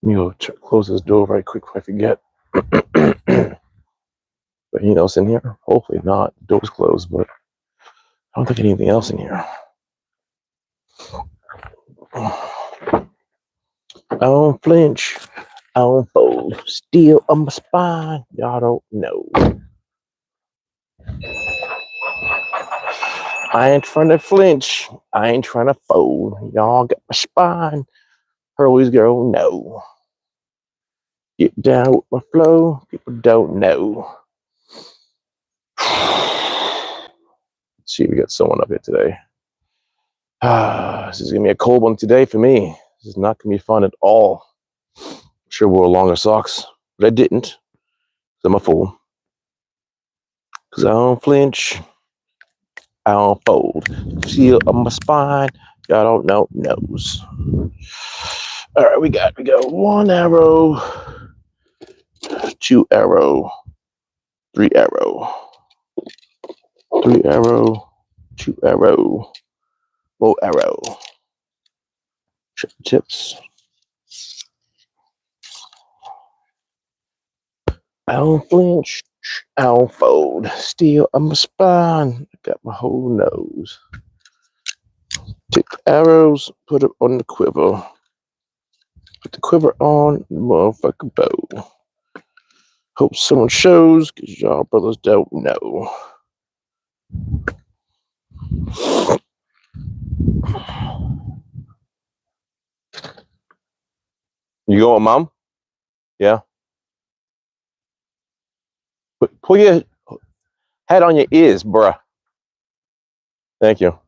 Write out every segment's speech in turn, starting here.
Let me go close this door right quick before I forget. But anything else in here? Hopefully not. The door's closed, but I don't think anything else in here. I don't flinch. I don't fold. Steel on my spine. Y'all don't know. I ain't trying to flinch. I ain't trying to fold. Y'all got my spine. Hurley's girl, no. Get down with my flow. People don't know. Let's see if we got someone up here today. This is gonna be a cold one today for me. This is not gonna be fun at all. Sure wore longer socks, but I didn't. 'Cause I'm a fool. Cause I don't flinch. I don't fold. Feel on my spine. Y'all don't know knows. All right, we got 1 arrow, 2 arrow, 3 arrow, 3 arrow, 2 arrow, more arrow. Check the tips. I don't flinch. I don't fold. Steel on my spine. I got my whole nose. Take the arrows, put it on the quiver. Put the quiver on the motherfucking bow. Hope someone shows, because y'all brothers don't know. You going, Mom? Yeah? Pull your head on your ears, bruh. Thank you.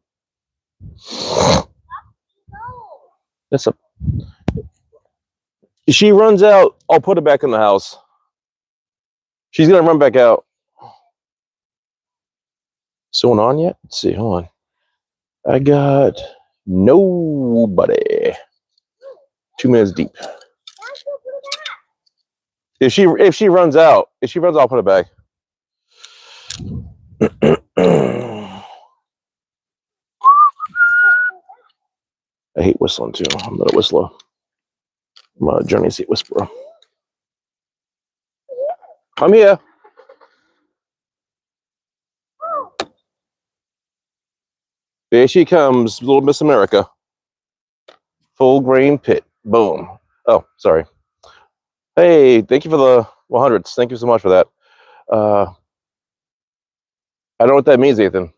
That's a. If she runs out, I'll put her back in the house. She's gonna run back out. Someone on yet? Let's see. Hold on. I got nobody. 2 minutes deep. If she runs out, I'll put it back. I hate whistling too. I'm not a whistler. I'm a Journey seat whisperer. I'm here. There she comes, little Miss America. Full grain pit. Boom. Oh, sorry. Hey, thank you for the 100s. Thank you so much for that. I don't know what that means, Ethan.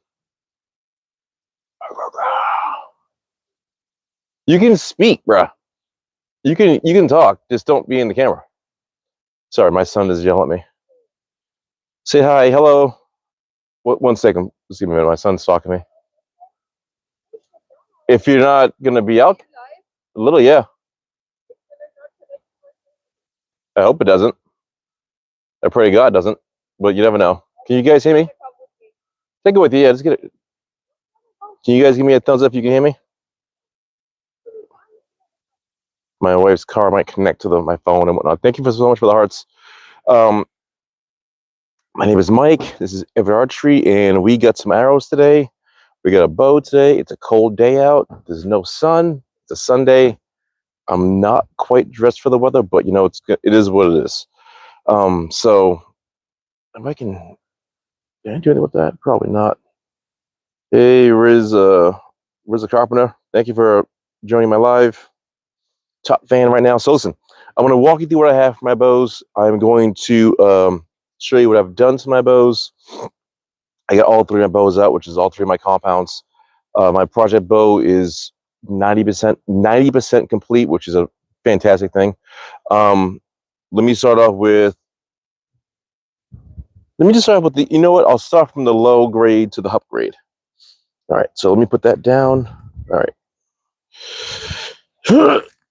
You can speak, bruh. You can talk. Just don't be in the camera. Sorry, my son is yelling at me. Say hi. Hello. One second. Just give me a minute. My son's talking to me. If you're not gonna be out, a little, yeah. I hope it doesn't. I pray to God it doesn't, but you never know. Can you guys hear me? Take it with you. Yeah, just get it. Can you guys give me a thumbs up if you can hear me? My wife's car might connect to my phone and whatnot. Thank you so much for the hearts. My name is Mike. This is Everitt Archery, and we got some arrows today. We got a bow today. It's a cold day out. There's no sun. It's a Sunday. I'm not quite dressed for the weather, but you know, it is what it is. So if I can I do anything with that? Probably not. Hey, Riz the Carpenter. Thank you for joining my live. Top fan right now. So listen, I'm going to walk you through what I have for my bows. I'm going to show you what I've done to my bows. I got all 3 of my bows out, which is all 3 of my compounds. My project bow is 90% complete, which is a fantastic thing. Let me start off with. Let me just start with the. You know what? I'll start from the low grade to the up grade. All right. So let me put that down. All right.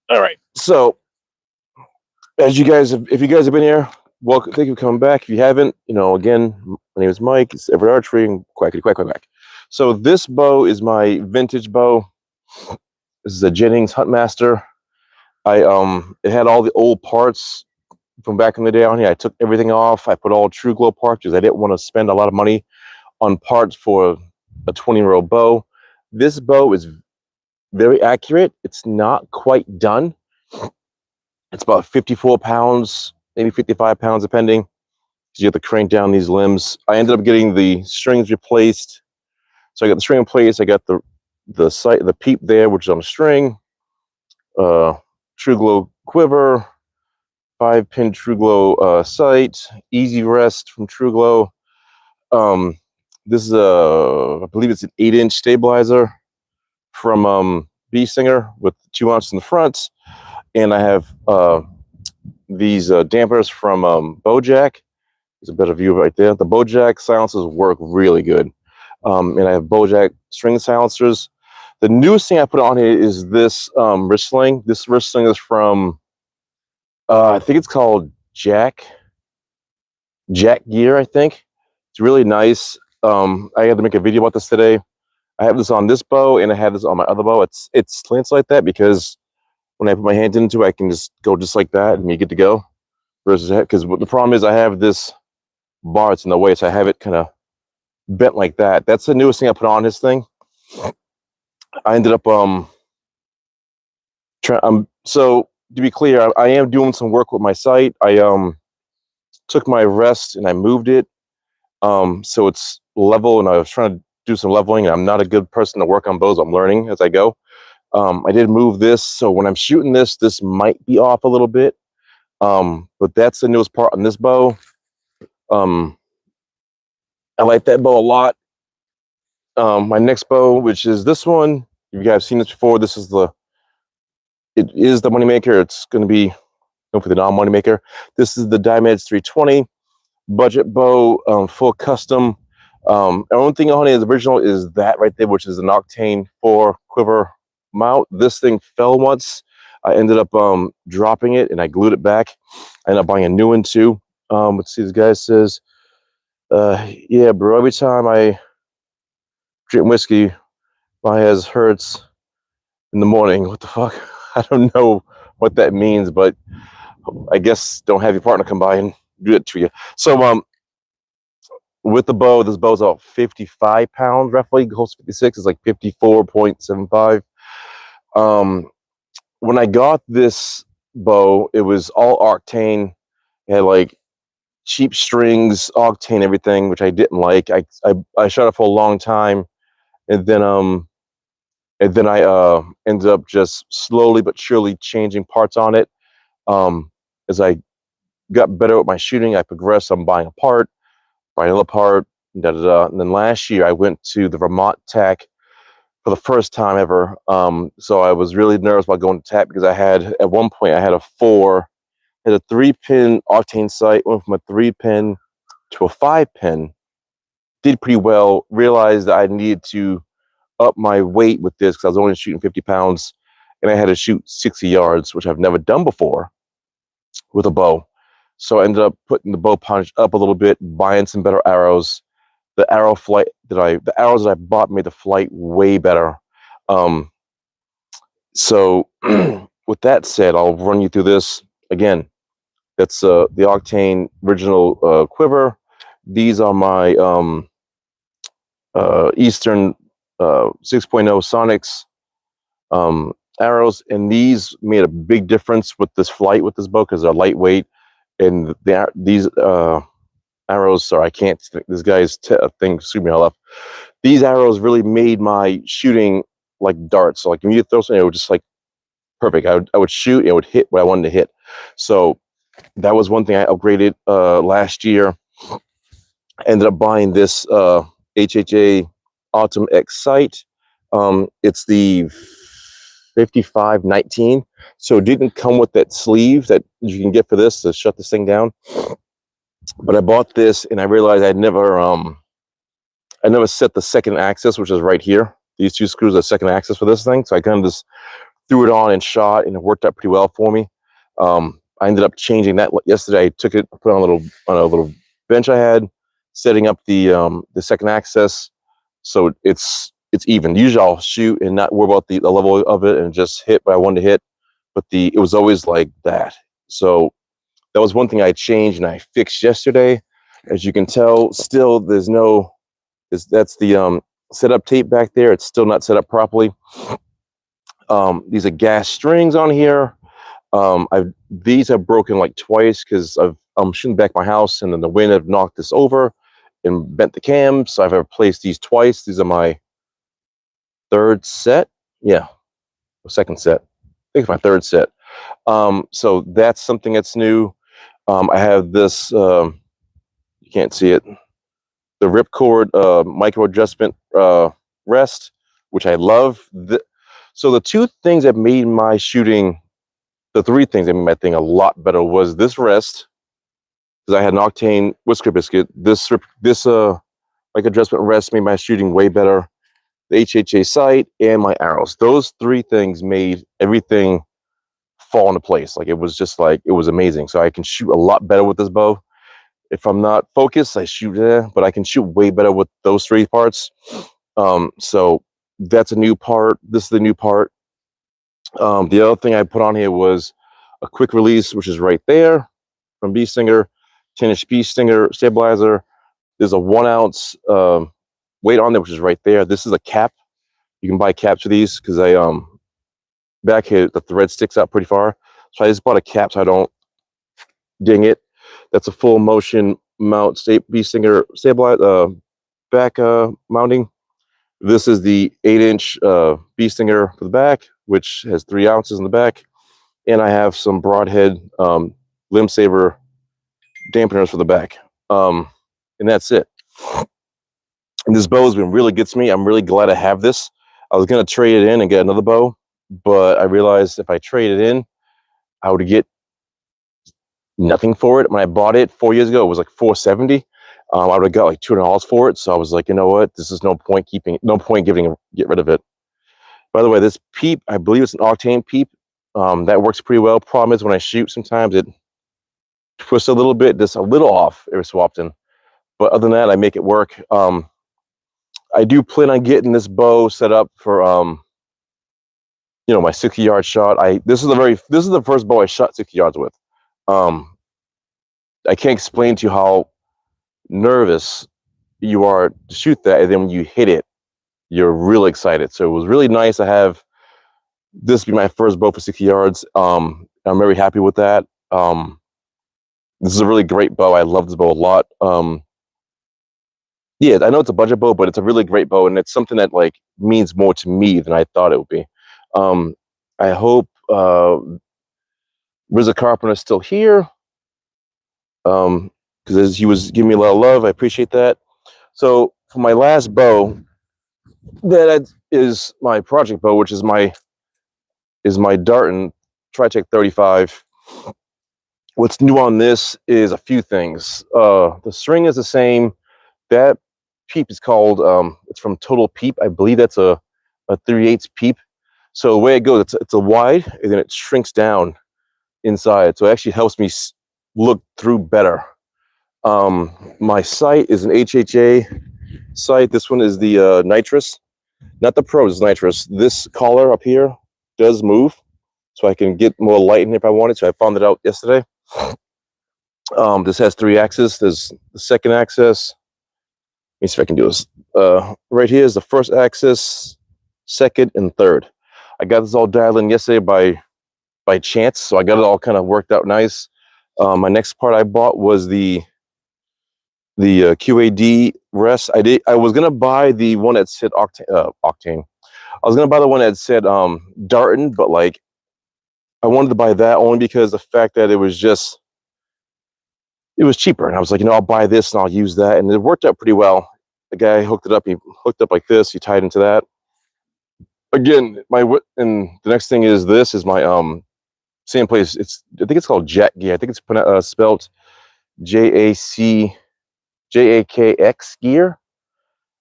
All right. So, as you guys, if you guys have been here, welcome. Thank you for coming back. If you haven't, you know, again, my name is Mike. It's Everitt Archery and quackity quack quack quack. So this bow is my vintage bow. This is a Jennings Huntmaster. It had all the old parts from back in the day on here. I took everything off. I put all True Glow parts because I didn't want to spend a lot of money on parts for a 20-year-old bow. This bow is very accurate. It's not quite done. It's about 54 pounds, maybe 55 pounds, depending. So you have to crank down these limbs. I ended up getting the strings replaced. So I got the string replaced. I got the peep there, which is on a string. True Glow quiver, 5-pin True Glow sight, easy rest from True Glow. This is I believe it's an 8-inch stabilizer from Bee Singer with 2 ounces in the front, and I have these dampers from Bojack. There's a better view right there. The Bojack silencers work really good, and I have Bojack string silencers. The newest thing I put on here is this wrist sling. This wrist sling is from I think it's called Jack Gear, I think. It's really nice. I had to make a video about this today. I have this on this bow, and I have this on my other bow. It slants like that because when I put my hand into it, I can just go just like that, and you get to go. Versus because the problem is I have this bar that's in the way, so I have it kind of bent like that. That's the newest thing I put on this thing. I ended up so to be clear, I am doing some work with my sight. I took my rest and I moved it so it's level, and I was trying to do some leveling. I'm not a good person to work on bows. I'm learning as I go. I did move this, so when I'm shooting this might be off a little bit, but that's the newest part on this bow. I like that bow a lot. My next bow, which is this one, you guys have seen this before. It is the moneymaker. It's going to be for the non-moneymaker. This is the Diameds 320 budget bow, full custom. The only thing on it is original is that right there, which is an Octane 4 quiver mount. This thing fell once. I ended up dropping it, and I glued it back. I ended up buying a new one too. Let's see, this guy says, yeah, bro, every time I drink whiskey, my head hurts in the morning. What the fuck? I don't know what that means, but I guess don't have your partner come by and do it to you. So with the bow, this bow's about 55 pounds roughly. Goes 56 is like 54.75. When I got this bow, it was all Octane. It had like cheap strings, Octane, everything, which I didn't like. I shot it for a long time, and then I ended up just slowly but surely changing parts on it. As I got better with my shooting, I progressed. I'm buying a part, buying another part, da da da. And then last year I went to the Vermont TAC for the first time ever. So I was really nervous about going to TAC because at one point I had a 3-pin Octane sight, went from a 3-pin to a 5-pin. Did pretty well. Realized that I needed to up my weight with this because I was only shooting 50 pounds, and I had to shoot 60 yards, which I've never done before with a bow. So I ended up putting the bow punch up a little bit, buying some better arrows. The arrows that I bought made the flight way better. So with that said, I'll run you through this again. That's the Octane original quiver. These are my Eastern 6.0 Sonics arrows, and these made a big difference with this flight with this bow because they're lightweight, and these arrows. Sorry, I can't. This guy's thing screwed me all up. These arrows really made my shooting like darts. So like when you throw something, it would just like perfect. I would shoot, and it would hit what I wanted to hit. So that was one thing I upgraded last year. I ended up buying this HHA Autumn X sight. It's the 5519. So it didn't come with that sleeve that you can get for this to shut this thing down. But I bought this, and I realized I never set the second axis, which is right here. These two screws are second axis for this thing. So I kind of just threw it on and shot, and it worked out pretty well for me. I ended up changing that yesterday. I took it, put it on a little bench I had, setting up the second axis so it's even. Usually I'll shoot and not worry about the level of it and just hit what I wanted to hit, but it was always like that. So that was one thing I changed and I fixed yesterday. As you can tell, still that's the setup tape back there. It's still not set up properly. These are gas strings on here. These have broken like twice because I'm shooting back my house and then the wind have knocked this over and bent the cam. So I've replaced these twice. These are my third set. Yeah, second set. I think it's my third set. So that's something that's new. I have this. You can't see it. The ripcord micro adjustment rest, which I love. So the two things that made my shooting, the three things that made my thing a lot better was this rest, because I had an Octane whisker biscuit. This like adjustment rest made my shooting way better. The HHA sight and my arrows. Those three things made everything fall into place. Like it was just like it was amazing. So I can shoot a lot better with this bow. If I'm not focused, I shoot there, but I can shoot way better with those three parts. So that's a new part. This is the new part. The other thing I put on here was a quick release, which is right there from Bee Stinger, 10-inch Bee Stinger stabilizer. There's a 1 ounce weight on there, which is right there. This is a cap. You can buy caps for these because I back here the thread sticks out pretty far. So I just bought a cap so I don't ding it. That's a full motion mount Bee Stinger stabilizer back mounting. This is the 8-inch Bee Stinger for the back, which has 3 ounces in the back. And I have some broadhead limb saver dampeners for the back. And that's it. And this bow has been really good to me. I'm really glad I have this. I was going to trade it in and get another bow, but I realized if I trade it in, I would get nothing for it. When I bought it 4 years ago, it was like $470. I would have got like $200 for it. So I was like, you know what? This is no point get rid of it. By the way, this peep, I believe it's an Octane peep. That works pretty well. Problem is when I shoot, sometimes it twists a little bit, just a little off every so often. But other than that, I make it work. I do plan on getting this bow set up for my 60-yard shot. This is the first bow I shot 60 yards with. I can't explain to you how nervous you are to shoot that, and then when you hit it, you're really excited. So it was really nice to have this be my first bow for 60 yards. I'm very happy with that. This is a really great bow. I love this bow a lot. Yeah, I know it's a budget bow, but it's a really great bow, and it's something that like means more to me than I thought it would be. I hope Rizza Carpenter is still here, because he was giving me a lot of love. I appreciate that. So for my last bow, that is my project bow, which is my Darton Trick 35. What's new on this is a few things. The string is the same. That peep is called, it's from Total Peep. I believe that's a 3/8 peep. So the way it goes, it's a wide, and then it shrinks down inside. So it actually helps me look through better. My sight is an HHA sight. This one is the nitrous, not the Pro, it's nitrous. This collar up here does move, so I can get more light in if I wanted. So I found it out yesterday. This has 3 axes. There's the second axis. Let me see if I can do this. Right here is the first axis, second, and third. I got this all dialed in yesterday by chance, so I got it all kind of worked out nice. My next part I bought was the QAD rest. I was gonna buy the one that said Octane. I was gonna buy the one that said Darton, but like I wanted to buy that only because the fact that it was cheaper, and I was like, I'll buy this and I'll use that, and it worked out pretty well. The guy hooked it up. He hooked up like this. He tied into that. Again, and the next thing is this is my same place. I think it's called Jet Gear. I think it's spelled JAKX Gear.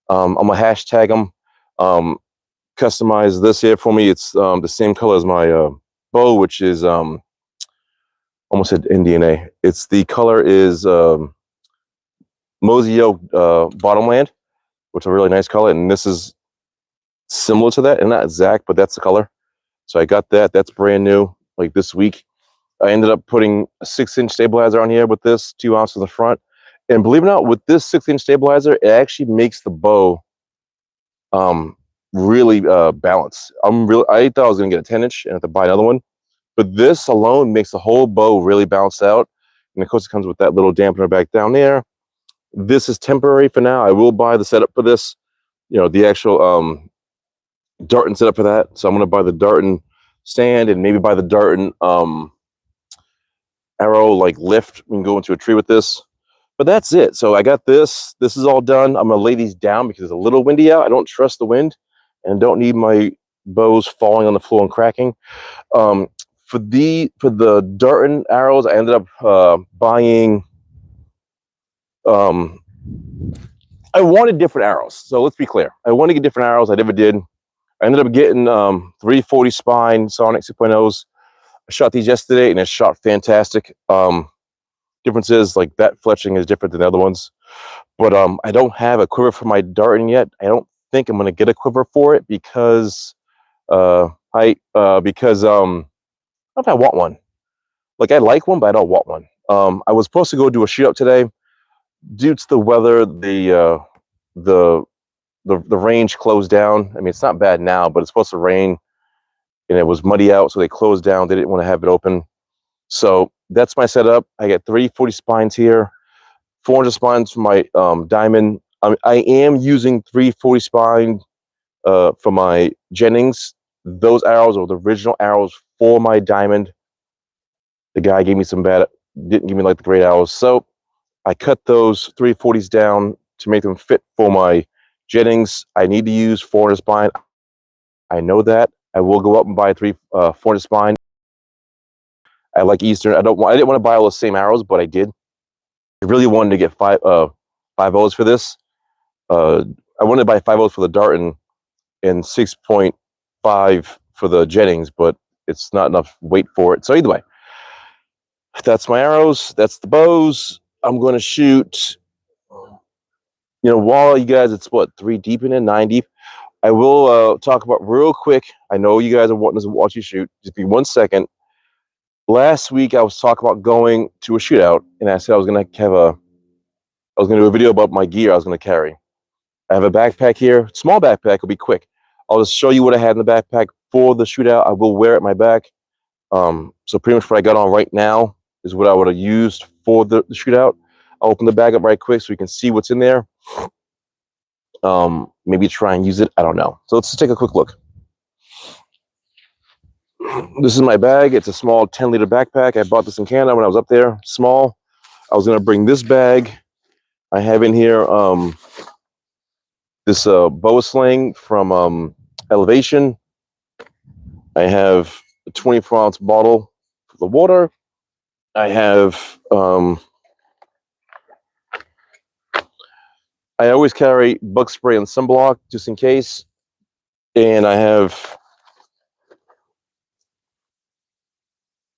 I'm gonna hashtag them. Customize this here for me. It's the same color as my bow, which is almost said NDNA. The color is Mosey Oak Bottomland, which is a really nice color, and this is similar to that, and not exact, but that's the color. So I got that. That's brand new, like this week. I ended up putting a 6-inch stabilizer on here with this, 2 ounces in the front. And believe it or not, with this 6-inch stabilizer, it actually makes the bow really balanced. I thought I was gonna get a 10-inch and have to buy another one, But this alone makes the whole bow really bounce out. And of course, it comes with that little dampener back down there. This is temporary for now. I will buy the setup for this, you know, the actual Darton setup for that. So I'm going to buy the Darton stand and maybe buy the Darton arrow like lift. We can go into a tree with this. But that's it. So I got this. This is all done. I'm going to lay these down because it's a little windy out. I don't trust the wind and don't need my bows falling on the floor and cracking. For the Darton arrows, I ended up buying. I wanted different arrows, so let's be clear. I wanted to get different arrows. I never did. I ended up getting 340 spine Sonic 2.0s. I shot these yesterday, and it shot fantastic. Difference is like that fletching is different than the other ones, but I don't have a quiver for my Darton yet. I don't think I'm going to get a quiver for it because I don't know if I want one. Like I like one, but I don't want one. I was supposed to go do a shootout today. Due to the weather, the range closed down. I mean, it's not bad now, but it's supposed to rain, and it was muddy out, so they closed down. They didn't want to have it open. So that's my setup. I got 340 spines here, 400 spines for my diamond. I am using 340 spine for my Jennings. Those arrows are the original arrows for my diamond. The guy gave me some bad, didn't give me like the great arrows. So I cut those 340s down to make them fit for my Jennings. I need to use 400 spine. I know that. I will go up and buy 400 spine. I like Eastern. I didn't want to buy all the same arrows, but I did. I really wanted to get 5.0s for this. I wanted to buy 5.0s for the Darton and 6.5 for the Jennings, but it's not enough weight for it. So either way, that's my arrows. That's the bows. I'm going to shoot, you know, while you guys, it's what, 3 deep in it, 9 deep. I will talk about real quick. I know you guys are wanting to watch you shoot. Just be 1 second. Last week, I was talking about going to a shootout, and I said I was going to do a video about my gear I was going to carry. I have a backpack here, small backpack, it'll be quick. I'll just show you what I had in the backpack for the shootout. I will wear it at my back. So pretty much what I got on right now is what I would have used for the shootout. I'll open the bag up right quick so you can see what's in there. Maybe try and use it. I don't know. So let's just take a quick look. This is my bag. It's a small 10-liter backpack. I bought this in Canada when I was up there. Small. I was going to bring this bag. I have in here this bow sling from Elevation. I have a 24-ounce bottle for the water. I have I always carry bug spray and sunblock just in case. And I have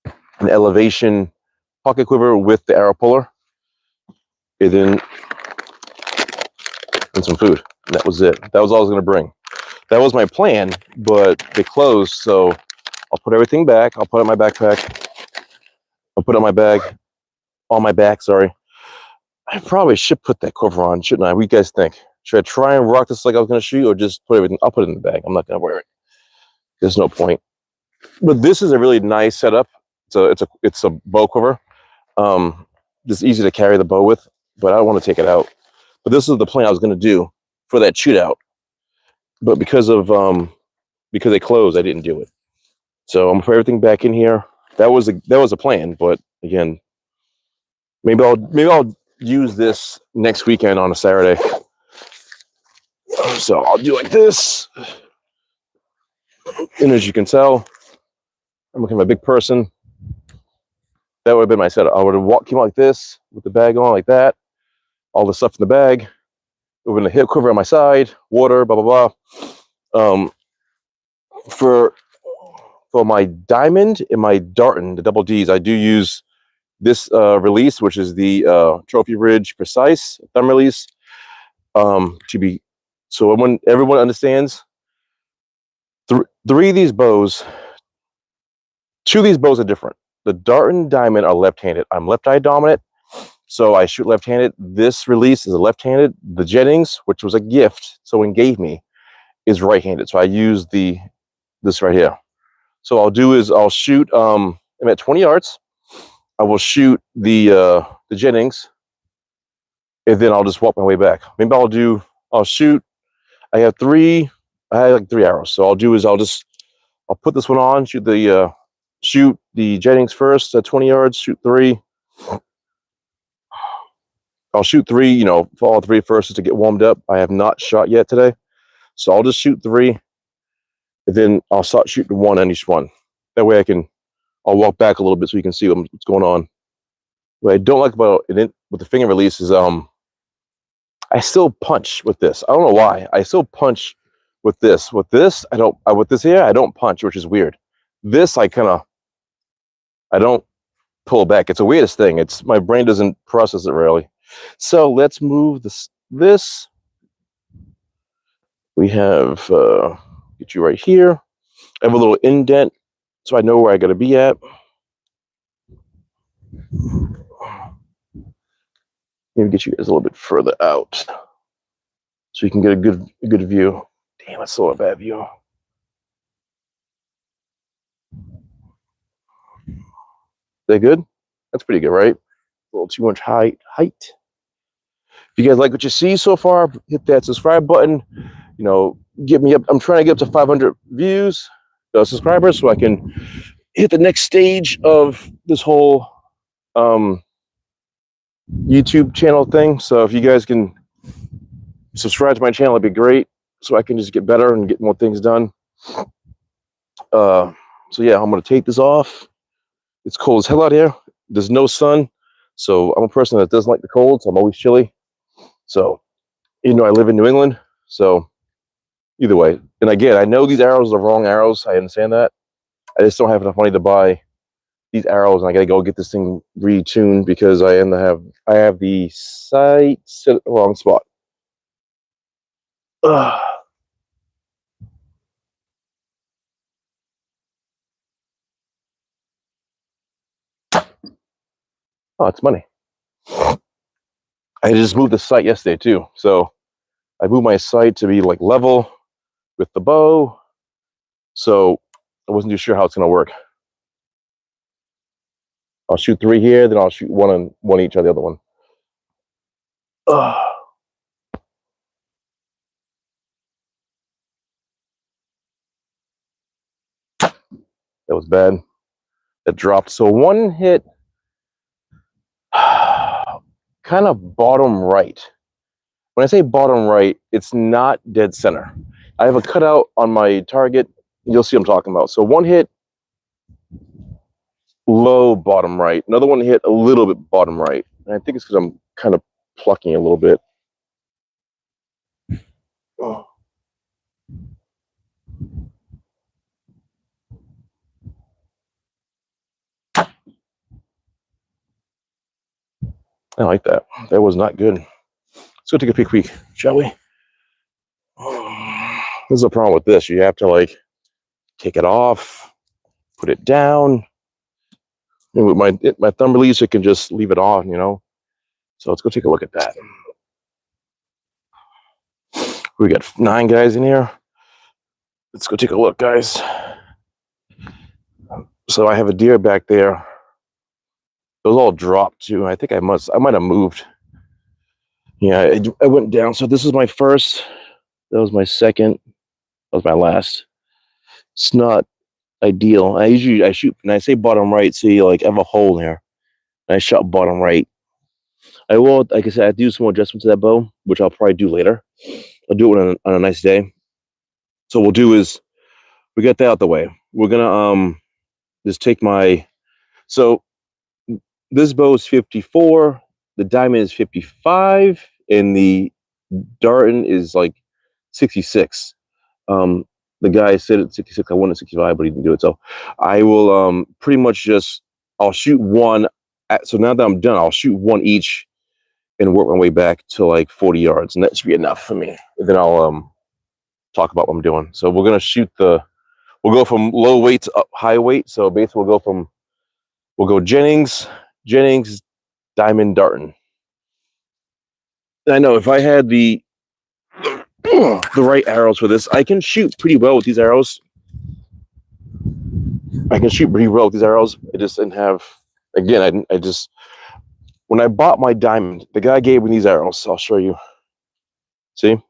an Elevation pocket quiver with the arrow puller. And then some food. And that was it. That was all I was going to bring. That was my plan, but they closed. So I'll put everything back. I'll put it in my backpack. I'll put it on my bag. On my back, sorry. I probably should put that quiver on, shouldn't I? What do you guys think? Should I try and rock this like I was going to shoot, or just put everything? I'll put it in the bag. I'm not going to wear it. There's no point. But this is a really nice setup. It's a bow quiver. It's easy to carry the bow with, but I don't want to take it out. But this is the plan I was going to do for that shootout. But because they closed, I didn't do it. So I'm gonna put everything back in here. That was a plan, but again, maybe I'll use this next weekend on a Saturday. So I'll do like this. And as you can tell, I'm becoming a big person. That would have been my setup. I would have came out like this with the bag on like that. All the stuff in the bag. With a hip quiver on my side, water, blah blah blah. For my diamond and my Darton, the double Ds, I do use this release, which is the Trophy Ridge Precise thumb release. So when everyone understands, three of these bows, 2 of these bows are different. The Darton Diamond are left-handed. I'm left-eye dominant, so I shoot left-handed. This release is a left-handed. The Jennings, which was a gift someone gave me, is right-handed. So I use this right here. So I'll do is I'll shoot. I'm at 20 yards. I will shoot the Jennings, and then I'll just walk my way back. Maybe I'll shoot. I have three arrows. So I'll do is I'll put this one on, shoot the Jennings first at 20 yards, shoot three. I'll shoot three, you know, for all three first just to get warmed up. I have not shot yet today. So I'll just shoot three, and then I'll start shooting one on each one. That way I'll walk back a little bit so you can see what's going on. What I don't like about it with the finger release is I still punch with this. I don't know why. I still punch with this. With this, I don't. With this here, I don't punch, which is weird. This, I don't pull back. It's the weirdest thing. It's my brain doesn't process it really. So let's move this. We have get you right here. I have a little indent, so I know where I got to be at. Maybe get you guys a little bit further out, so you can get a good view. Damn, it's so a bad view. That good? That's pretty good, right? A little too much height. If you guys like what you see so far, hit that subscribe button. You know, get me up. I'm trying to get up to 500 views, subscribers, so I can hit the next stage of this whole YouTube channel thing. So if you guys can subscribe to my channel, it'd be great, so I can just get better and get more things done. So yeah, I'm gonna take this off. It's cold as hell out here. There's no sun, so I'm a person that doesn't like the cold, so I'm always chilly. So, you know, I live in New England, so either way. And again, I know these arrows are the wrong arrows. I understand that. I just don't have enough money to buy these arrows, and I gotta go get this thing retuned because I have the sight set at the wrong spot. Ugh. Oh, it's money. I just moved the sight yesterday too, so I moved my sight to be like level with the bow, so I wasn't too sure how it's gonna work. I'll shoot three here, then I'll shoot one each on the other one. Ugh. That was bad. That dropped. So one hit kind of bottom right. When I say bottom right, it's not dead center. I have a cutout on my target. You'll see what I'm talking about. So one hit low bottom right. Another one hit a little bit bottom right. And I think it's because I'm kind of plucking a little bit. Oh. I like that. That was not good. Let's go take a peek, shall we? This is a problem with this. You have to like take it off, put it down. And with my thumb release, it can just leave it on, you know. So let's go take a look at that. We got 9 guys in here. Let's go take a look, guys. So I have a deer back there. Those all dropped too. I think I might have moved. Yeah, I went down. So this is my first. That was my second. That was my last. It's not ideal. I shoot, and I say bottom right. See, like I have a hole here. And I shot bottom right. I will, like I said, I do some more adjustments to that bow, which I'll probably do later. I'll do it on a nice day. So what we'll do is we get that out the way. We're gonna just take my. So this bow is 54. The diamond is 55, and the Darton is like 66. The guy said at 66. I wanted 65, but he didn't do it. So I will pretty much just I'll shoot one. So now that I'm done, I'll shoot one each and work my way back to like 40 yards, and that should be enough for me. And then I'll talk about what I'm doing. So we're gonna shoot we'll go from low weight to high weight. So basically we'll go Jennings, Diamond, Darton. And I know if I had the right arrows for this, I can shoot pretty well with these arrows. I can shoot pretty well with these arrows. I just didn't have. Again, I just when I bought my diamond, the guy gave me these arrows. I'll show you. See,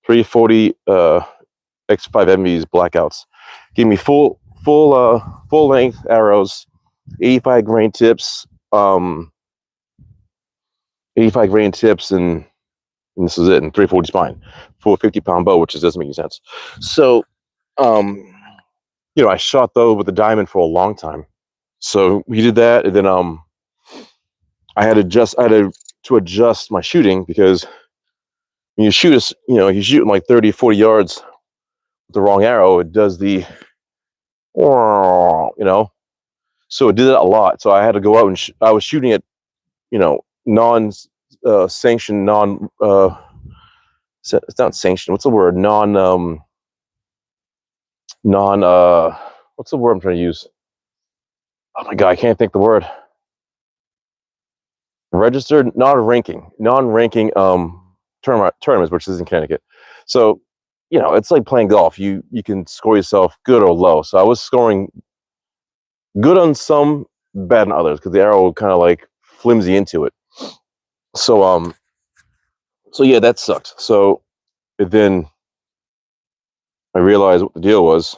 340 X5 Envy's blackouts. Gave me full length arrows, 85 grain tips, 85 grain tips, and this is it. And 340 spine for a 50-pound bow, which just doesn't make any sense. So, I shot those with the diamond for a long time. So we did that, and then I had to adjust my shooting, because when you shoot you shoot like 30, 40 yards with the wrong arrow, it does the, so it did it a lot. So I had to go out and I was shooting at, non-sanctioned, it's not sanctioned. What's the word? What's the word I'm trying to use? Oh my God, I can't think the word. Registered, non-ranking tournaments, which is in Connecticut. So, it's like playing golf. You can score yourself good or low. So I was scoring good on some, bad on others, because the arrow kind of like flimsy into it. So yeah, that sucked. So then I realized what the deal was,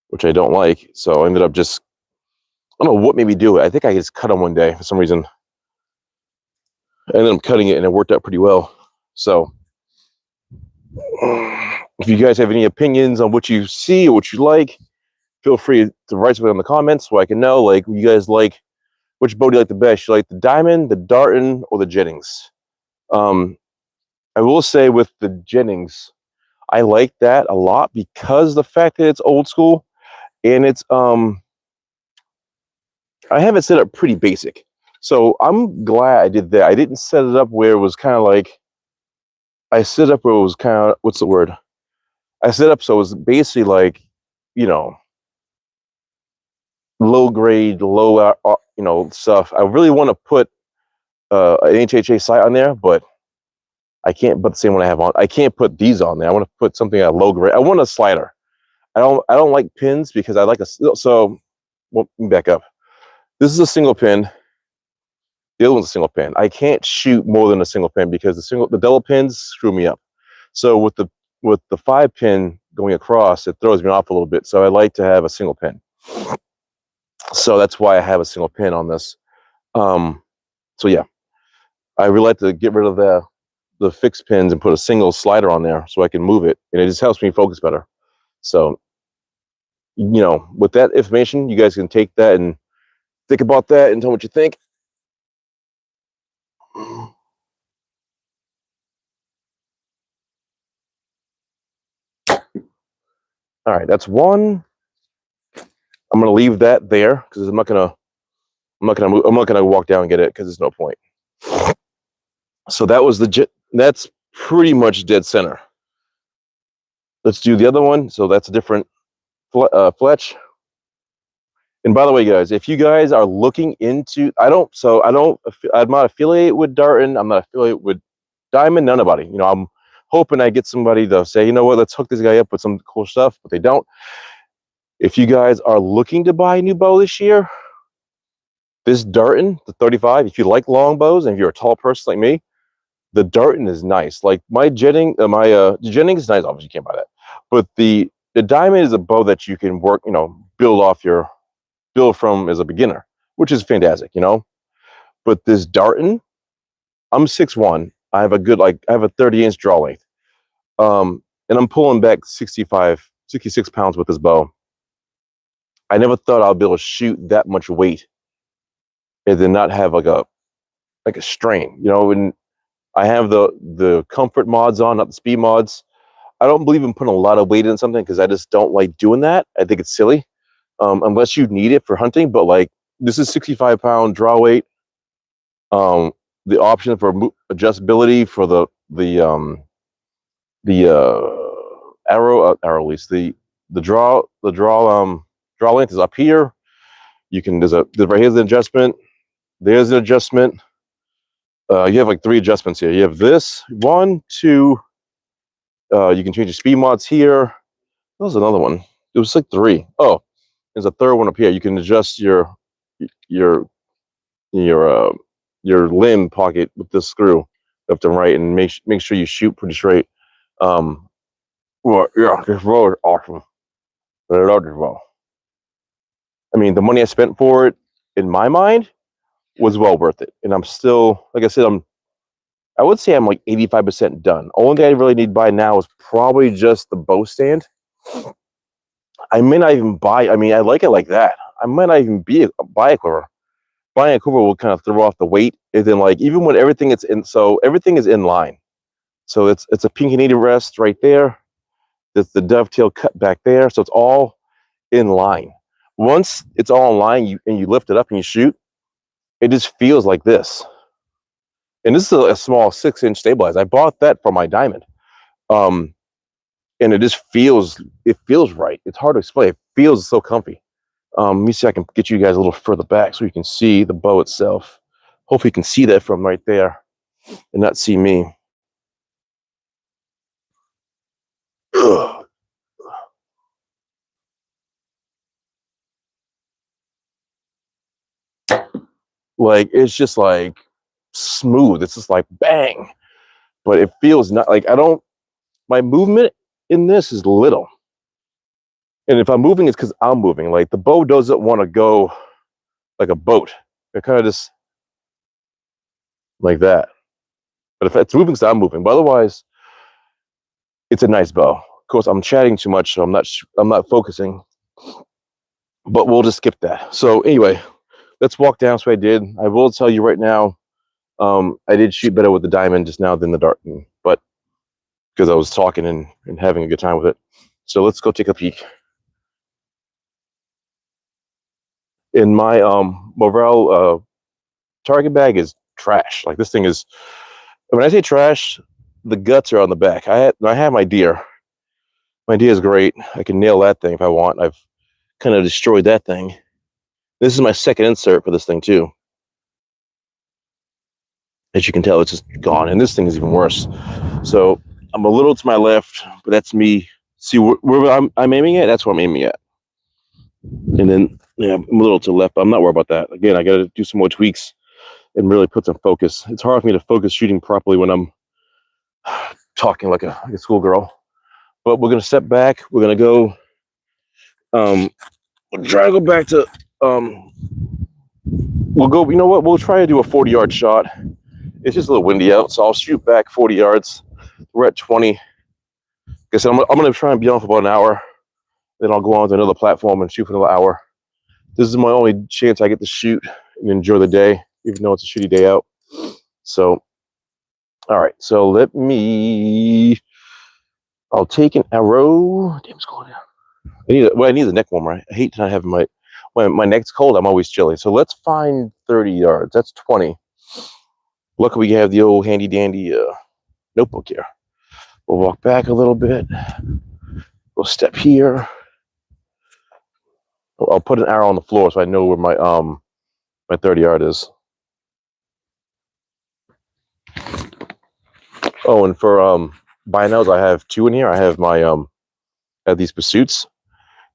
which I don't like. So I ended up just, I don't know what made me do it. I think I just cut them one day for some reason. I ended up cutting it, and it worked out pretty well. So if you guys have any opinions on what you see or what you like, feel free to write something in the comments so I can know, like, you guys like, which bow do you like the best? You like the Diamond, the Darton, or the Jennings? I will say with the Jennings, I like that a lot because the fact that it's old school, and it's I have it set up pretty basic. So I'm glad I did that. I didn't set it up where it was kind of like, I set it up where it was kind of, what's the word? I set up so it was basically like, low grade, low, stuff. I really want to put an HHA sight on there, but I can't put the same one I have on. I can't put these on there. I want to put something at low grade. I want a slider. I don't like pins, because I like so let me back up. This is a single pin. The other one's a single pin. I can't shoot more than a single pin, because the double pins screw me up. So with the 5-pin going across, it throws me off a little bit. So I like to have a single pin. So that's why I have a single pin on this. So yeah, I really like to get rid of the fixed pins and put a single slider on there so I can move it, and it just helps me focus better. So, with that information, you guys can take that and think about that and tell me what you think. All right, that's one. I'm gonna leave that there, because I'm not gonna walk down and get it, because there's no point. So that was that's pretty much dead center. Let's do the other one. So that's a different fletch. And by the way, guys, if you guys are looking into, I'm not affiliated with Darton. I'm not affiliated with Diamond. Nobody. I'm hoping I get somebody to say, you know what, let's hook this guy up with some cool stuff, but they don't. If you guys are looking to buy a new bow this year, this Darton, the 35, if you like long bows and if you're a tall person like me, the Darton is nice. Like my Jennings, Jennings is nice. Obviously, you can't buy that, but the Diamond is a bow that you can work, build from as a beginner, which is fantastic, But this Darton, I'm 6'1". I have a 30-inch draw length, and I'm pulling back 66 pounds with this bow. I never thought I'd be able to shoot that much weight and then not have like a strain, And I have the comfort mods on, not the speed mods. I don't believe in putting a lot of weight in something, because I just don't like doing that. I think it's silly, unless you need it for hunting. But like, this is 65-pound draw weight. The option for adjustability for the arrow release, the draw length is up here. You can right here's the adjustment. There's an adjustment. You have like 3 adjustments here. You have this 1, 2. You can change the speed mods here. There was another one. It was like 3. Oh, there's a third one up here. You can adjust your your your limb pocket with this screw left and right, and make sure you shoot pretty straight. Well, yeah, this bow is awesome. I love this bow. I mean, the money I spent for it, in my mind, was well worth it. And I'm still, like I said, I would say I'm like 85% done. Only thing I really need to buy now is probably just the bow stand. I may not even buy. I mean, I like it like that. I might not even buy a quiver. Buying a quiver will kind of throw off the weight, and then like even when everything is in, so everything is in line. So it's a pin Canadian rest right there. There's the dovetail cut back there. So it's all in line. Once it's all in line, you lift it up and you shoot, it just feels like this. And this is a small 6-inch stabilizer. I bought that for my diamond. And it just feels right. It's hard to explain. It feels so comfy. Let me see if I can get you guys a little further back so you can see the bow itself. Hopefully you can see that from right there and not see me. Ugh. Like, it's just like smooth. It's just like bang. But it feels not like my movement in this is little. And if I'm moving, it's because I'm moving. Like, the bow doesn't want to go like a boat. It kind of just like that. But if it's moving, so I'm moving. But otherwise, it's a nice bow. Of course, I'm chatting too much, so I'm not focusing. But we'll just skip that. So anyway, let's walk down. So I did. I will tell you right now, I did shoot better with the diamond just now than the Darton, but because I was talking and having a good time with it. So let's go take a peek. In my Morel target bag is trash. Like, this thing is, when I say trash, the guts are on the back. I have my deer. My deer is great. I can nail that thing if I want. I've kind of destroyed that thing. This is my second insert for this thing too. As you can tell, it's just gone, and this thing is even worse. So I'm a little to my left, but that's me. See where I'm aiming at? That's where I'm aiming at. And then, yeah, I'm a little to the left, but I'm not worried about that. Again, I got to do some more tweaks and really put some focus. It's hard for me to focus shooting properly when I'm talking like a schoolgirl. But we're going to step back. We're going to go, we'll try to go back to, we'll go, you know what? We'll try to do a 40-yard shot. It's just a little windy out, so I'll shoot back 40 yards. We're at 20. Like I said, I'm going to try and be on for about an hour. Then I'll go on to another platform and shoot for another hour. This is my only chance I get to shoot and enjoy the day, even though it's a shitty day out. So, all right. So I'll take an arrow. Damn, it's cold now. I need the neck warmer. I hate not having when my neck's cold, I'm always chilly. So let's find 30 yards. That's 20. Luckily, we have the old handy dandy notebook here. We'll walk back a little bit. We'll step here. I'll put an arrow on the floor so I know where my 30 yard is. Oh, and for binos, I have 2 in here. I have my I have these pursuits,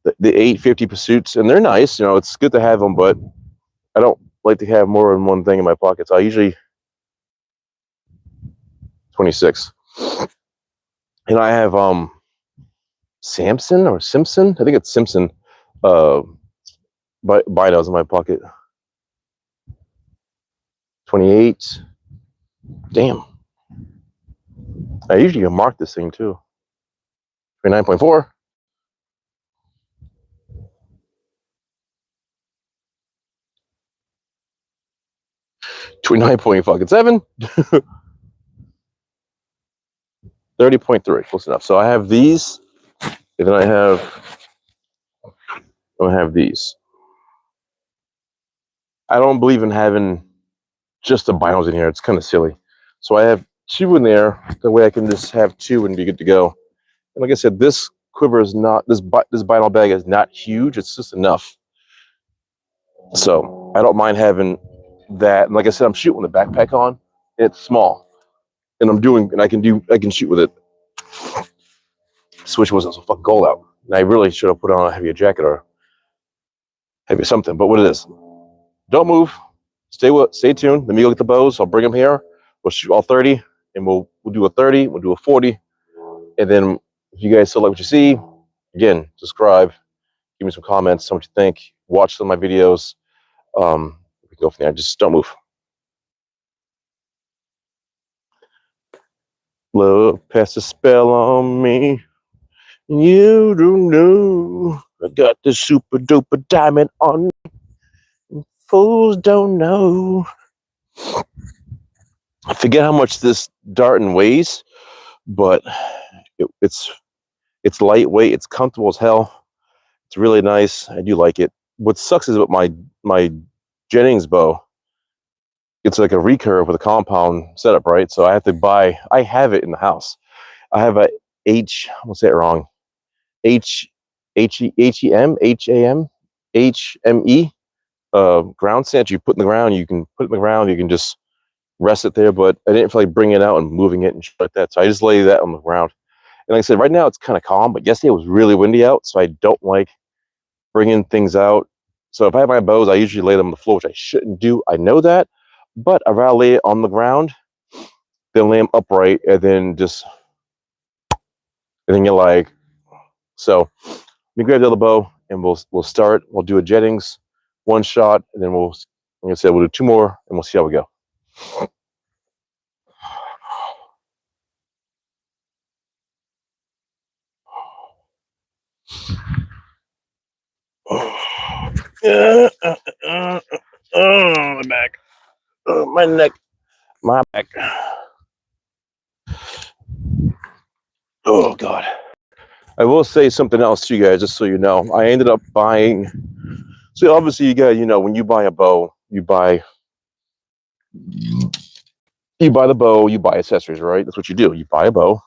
the 850 pursuits, and they're nice. You know, it's good to have them, but I don't like to have more than one thing in my pockets. I usually 26, and I have Samson or Simpson. I think it's Simpson. Binos in my pocket. 28. Damn. I usually mark this thing too. 29.4. 29.7. 30.3. Close enough. So I have these, and then I have these. I don't believe in having just the binos in here. It's kind of silly. So I have 2 in there. That way I can just have 2 and be good to go. And like I said, this quiver is not, this bino bag is not huge. It's just enough. So I don't mind having that. And like I said, I'm shooting with a backpack on. It's small. And I can shoot with it. Switch wasn't so fucking cold out. And I really should have put on a heavier jacket or Maybe something, but what it is. Don't move. Stay tuned. Let me go get the bows. I'll bring them here. We'll shoot all 30, and we'll do a 30. We'll do a 40, and then if you guys still like what you see, again, subscribe. Give me some comments. Tell me what you think. Watch some of my videos. We can go from there. Just don't move. Love cast a spell on me. You don't know. I got the super duper diamond on me. Fools don't know. I forget how much this Darton weighs, but it's lightweight. It's comfortable as hell. It's really nice. I do like it. What sucks is with my Jennings bow. It's like a recurve with a compound setup, right? So I have to buy. I have it in the house. I have a I'm gonna say it wrong. HME ground stand you put in the ground. You can put it in the ground. You can just rest it there. But I didn't feel like bringing it out and moving it and shit like that. So I just lay that on the ground. And like I said, right now it's kind of calm. But yesterday it was really windy out, so I don't like bringing things out. So if I have my bows, I usually lay them on the floor, which I shouldn't do. I know that, but I'd rather lay it on the ground than lay them upright and then you're like. So let me grab the other bow and we'll start. We'll do a Jennings, one shot, and then like I said, we'll do two more and we'll see how we go. My back, my neck, my back. Oh God. I will say something else to you guys, just so you know. I ended up buying. So obviously, you got, when you buy a bow, you buy the bow, you buy accessories, right? That's what you do. You buy a bow,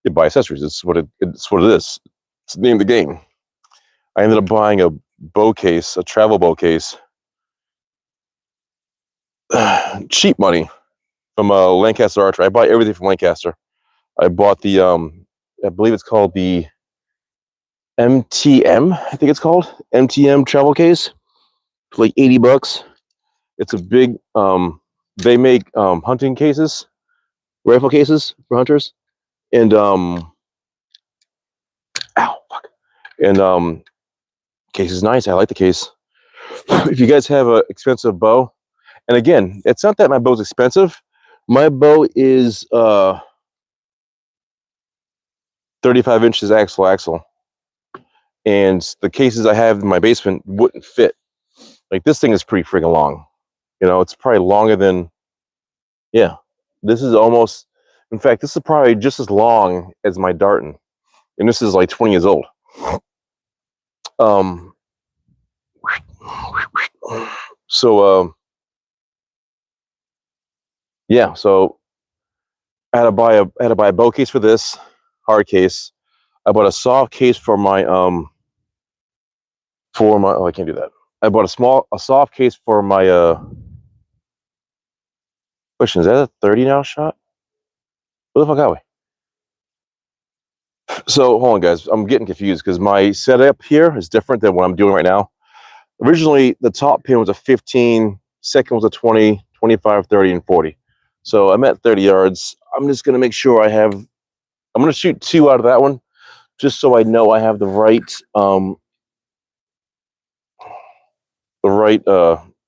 you buy accessories. It's what it is. It's the name of the game. I ended up buying a bow case, a travel bow case, cheap money from Lancaster Archery. I buy everything from Lancaster. I bought the I believe it's called the MTM. I think it's called MTM travel case for like $80. It's a big. They make hunting cases, rifle cases for hunters, and case is nice. I like the case. If you guys have an expensive bow, and again, it's not that my bow's expensive. My bow is 35 inches axle, and the cases I have in my basement wouldn't fit. Like, this thing is pretty freaking long. It's probably longer than, yeah. This is almost, in fact, this is probably just as long as my Darton, and this is like 20 years old. So yeah, so I had to buy a bow case for this hard case. I bought a soft case for my oh, I can't do that. I bought a soft case for my question, is that a 30 now shot? What the fuck are we? So hold on, guys. I'm getting confused because my setup here is different than what I'm doing right now. Originally, the top pin was a 15, second was a 20, 25, 30, and 40. So I'm at 30 yards. I'm just going to make sure I'm going to shoot 2 out of that one, just so I know I have the right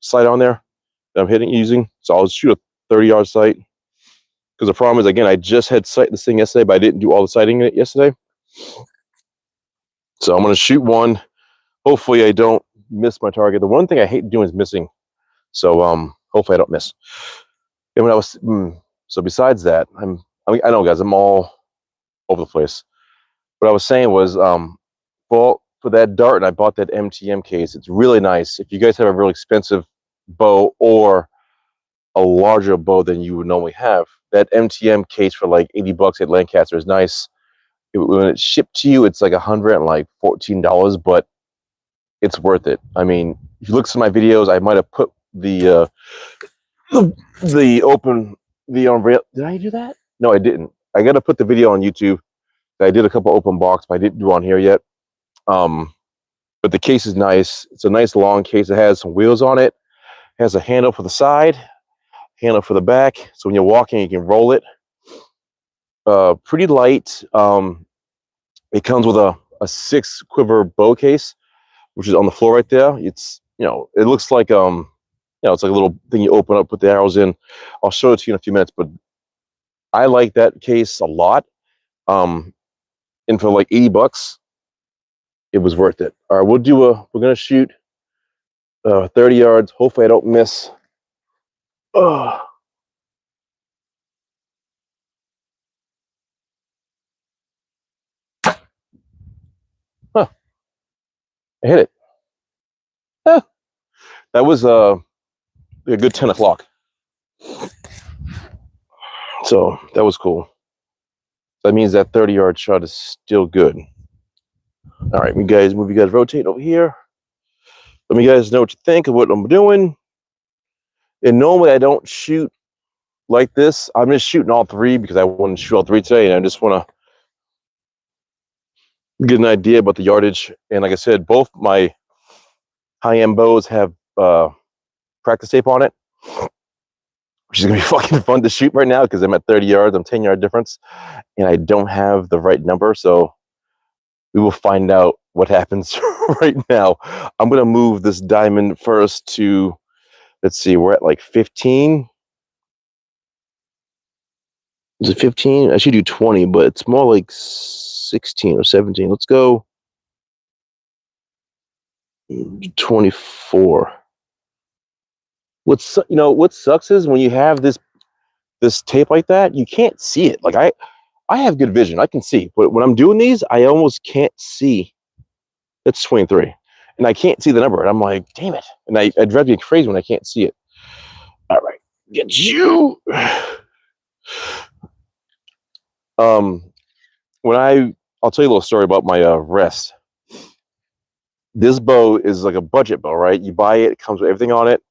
sight on there that I'm using. So I'll shoot a 30-yard sight. Because the problem is, again, I just had sight this thing yesterday, but I didn't do all the sighting in it yesterday. So I'm going to shoot one. Hopefully I don't miss my target. The one thing I hate doing is missing. So hopefully I don't miss. And when I was so besides that, I know, guys, I'm all over the place. What I was saying was, for that Darton, I bought that MTM case. It's really nice. If you guys have a really expensive bow or a larger bow than you would normally have, that MTM case for like $80 at Lancaster is nice. When it's shipped to you, it's like $114, but it's worth it. I mean, if you look at my videos, I might have put the unveil. Did I do that? No, I didn't. I got to put the video on YouTube. I did a couple open box, but I didn't do on here yet. But But the case is nice. It's a nice long case. It has some wheels on it. It has a handle for the side, handle for the back. So when you're walking, you can roll it. Pretty light. It comes with a 6 quiver bow case, which is on the floor right there. It's, it looks like it's like a little thing you open up, put the arrows in. I'll show it to you in a few minutes, but I like that case a lot. And for like $80, it was worth it. All right, we're gonna shoot 30 yards. Hopefully I don't miss. Oh, huh, I hit it. Huh. That was a good 10 o'clock. So that was cool. That means that 30-yard shot is still good. All right, move you guys rotate over here. Let me guys know what you think of what I'm doing. And normally I don't shoot like this. I'm just shooting all three because I want to shoot all three today, and I just want to get an idea about the yardage. And like I said, both my high-end bows have practice tape on it, which is gonna be fucking fun to shoot right now because I'm at 30 yards. I'm 10-yard difference, and I don't have the right number. So we will find out what happens right now. I'm gonna move this diamond first to, let's see, we're at like 15. Is it 15? I should do 20, but it's more like 16 or 17. Let's go 24. What sucks is when you have this tape like that, you can't see it. Like I have good vision, I can see, but when I'm doing these, I almost can't see. It's 23, and I can't see the number, and I'm like, damn it! And I drive me crazy when I can't see it. All right, get you. Um, when I'll tell you a little story about my rest. This bow is like a budget bow, right? You buy it, it comes with everything on it,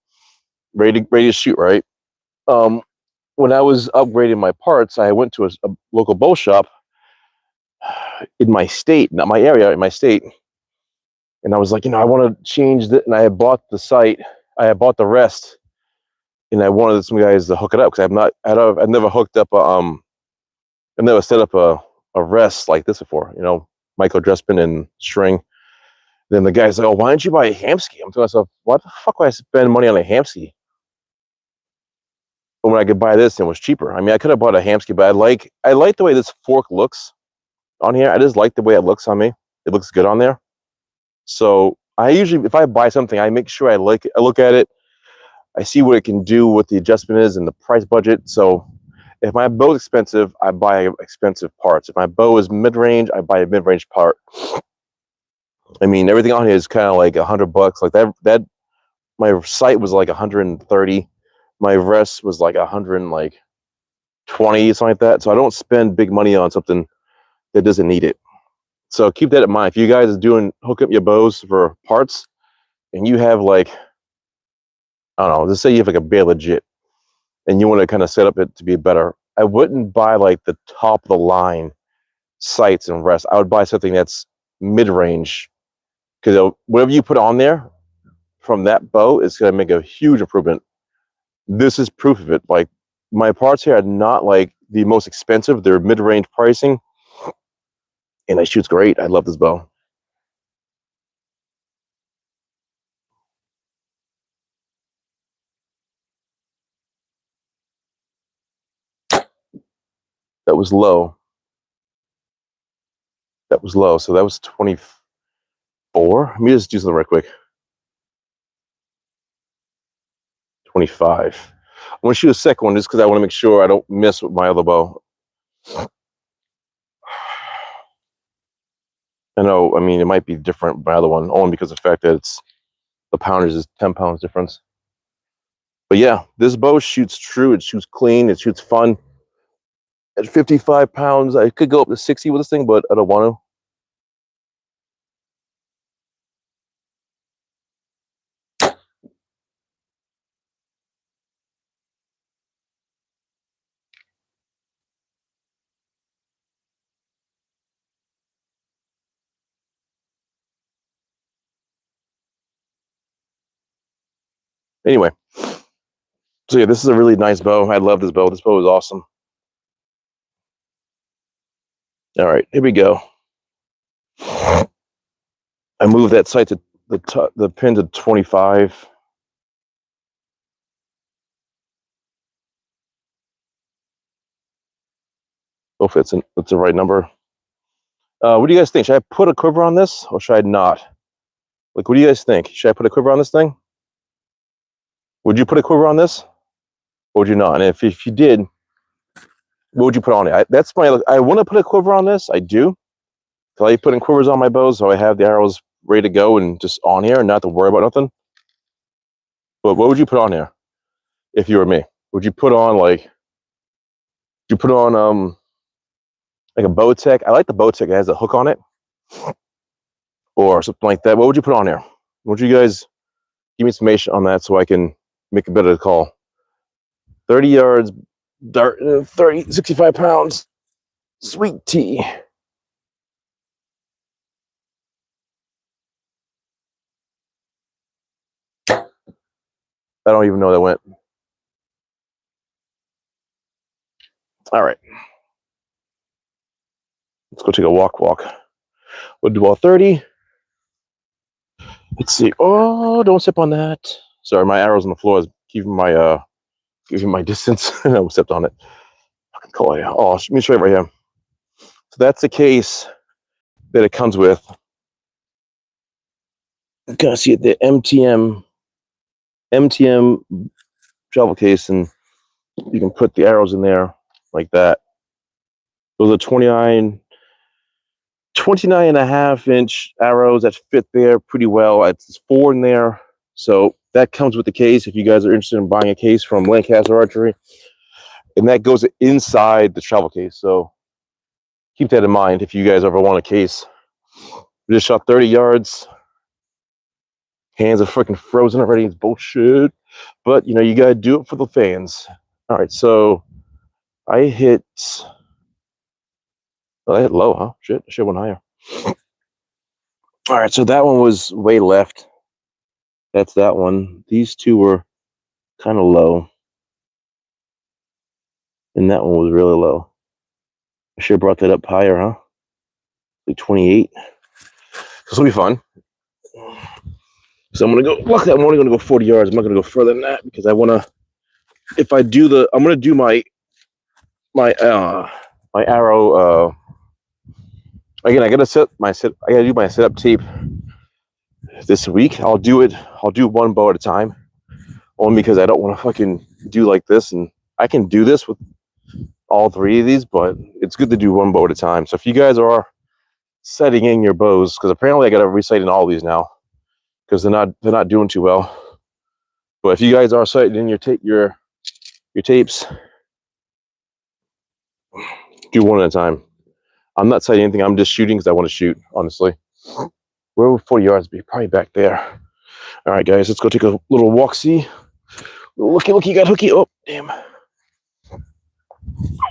ready to shoot, right? When I was upgrading my parts, I went to a local bow shop in my state, not my area, in my state, and I was like, I want to change that, and I had bought the sight, I had bought the rest, and I wanted some guys to hook it up because I've never hooked up I've never set up a rest like this before, micro dressman and string. Then the guy's like, "Oh, why don't you buy a Hamsky?" I'm thinking to myself, "What the fuck would I spend money on a Hamsky? But when I could buy this and it was cheaper." I mean, I could have bought a Hamsky, but I like the way this fork looks on here. I just like the way it looks on me. It looks good on there. So I usually, if I buy something, I make sure I like it. I look at it. I see what it can do, what the adjustment is, and the price budget. So if my bow is expensive, I buy expensive parts. If my bow is mid-range, I buy a mid-range part. I mean, everything on here is kind of like $100. Like that my sight was like 130. My rest was like 120, something like that. So I don't spend big money on something that doesn't need it. So keep that in mind. If you guys are hook up your bows for parts, and you have like, I don't know, let's say you have like a Bay Legit, and you want to kind of set up it to be better. I wouldn't buy like the top of the line sights and rest. I would buy something that's mid range, because whatever you put on there from that bow is going to make a huge improvement. This is proof of it. Like, my parts here are not like the most expensive. They're mid range pricing, and it shoots great. I love this bow. That was low. That was low. So that was 24. Let me just do something right quick. 25. I want to shoot a second one just because I want to make sure I don't miss with my other bow. I know, I mean, it might be different with my other one, only because of the fact that it's the pounders is 10 pounds difference. But yeah, this bow shoots true. It shoots clean. It shoots fun. At 55 pounds, I could go up to 60 with this thing, but I don't want to. Anyway, so yeah, this is a really nice bow. I love this bow. This bow is awesome. All right, here we go. I moved that sight to the pin to 25. Hopefully it's the right number. What do you guys think? Should I put a quiver on this or should I not? Like, what do you guys think? Should I put a quiver on this thing? Would you put a quiver on this? Or would you not? And if you did, what would you put on it? I want to put a quiver on this. I do. So I like putting quivers on my bows so I have the arrows ready to go and just on here and not to worry about nothing. But what would you put on here if you were me? Would you put on like a bow tech? I like the bow tech. It has a hook on it or something like that. What would you put on here? Would you guys give me information on that so I can make a better call? 30 yards, Darton, 65 pounds, sweet tea. I don't even know where that went. All right. Let's go take a walk. We'll do all 30. Let's see. Oh, don't step on that. Sorry, my arrow's on the floor is keeping my distance. I stepped on it. Fucking cool. Oh, let me show you right here. So that's the case that it comes with. You can see it, the MTM travel case, and you can put the arrows in there like that. Those are 29 and a half inch arrows that fit there pretty well. It's 4 in there. So that comes with the case if you guys are interested in buying a case from Lancaster Archery. And that goes inside the travel case. So keep that in mind if you guys ever want a case. We just shot 30 yards. Hands are freaking frozen already. It's bullshit. But, you got to do it for the fans. All right, so I hit... Oh, I hit low, huh? Shit, I should have went higher. All right, so that one was way left. That's that one. These two were kind of low. And that one was really low. I should have brought that up higher, huh? Like 28. This will be fun. So I'm going to go... Luckily, I'm only going to go 40 yards. I'm not going to go further than that because I want to... If I do the... I'm going to do my arrow... Again, I gotta do my setup tape this week. I'll do one bow at a time, only because I don't want to fucking do like this. And I can do this with all 3 of these, but it's good to do one bow at a time. So if you guys are setting in your bows, because apparently I gotta resight in all these now, because they're not doing too well. But if you guys are sighting in your tapes, do one at a time. I'm not sighting anything. I'm just shooting because I want to shoot, honestly. Where would 40 yards be? Probably back there. All right, guys, let's go take a little walk-see. Looky, got hooky. Oh, damn. I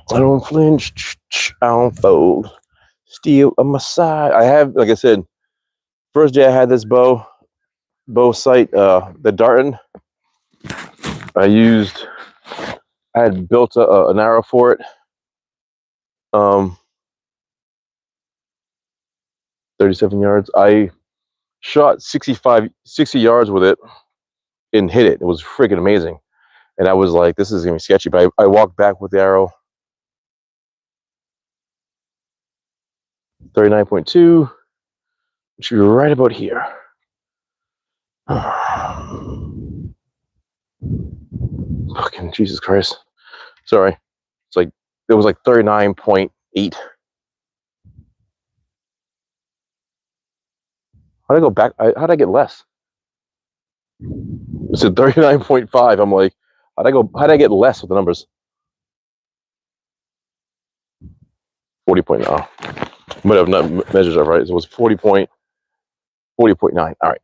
don't flinch. I don't fold. Steal on my side. I have, like I said, first day I had this bow sight, the Darton. I had built an arrow for it. 37 yards. I shot 60 yards with it and hit it. It was freaking amazing. And I was like, this is going to be sketchy. But I walked back with the arrow. 39.2. It should be right about here. Fucking Jesus Christ. Sorry. It was like 39.8. How'd I go back? How'd I get less? It said 39.5. I'm like, how'd I get less with the numbers? 40.9. Might have not measured that right. So it was 40.9. All right.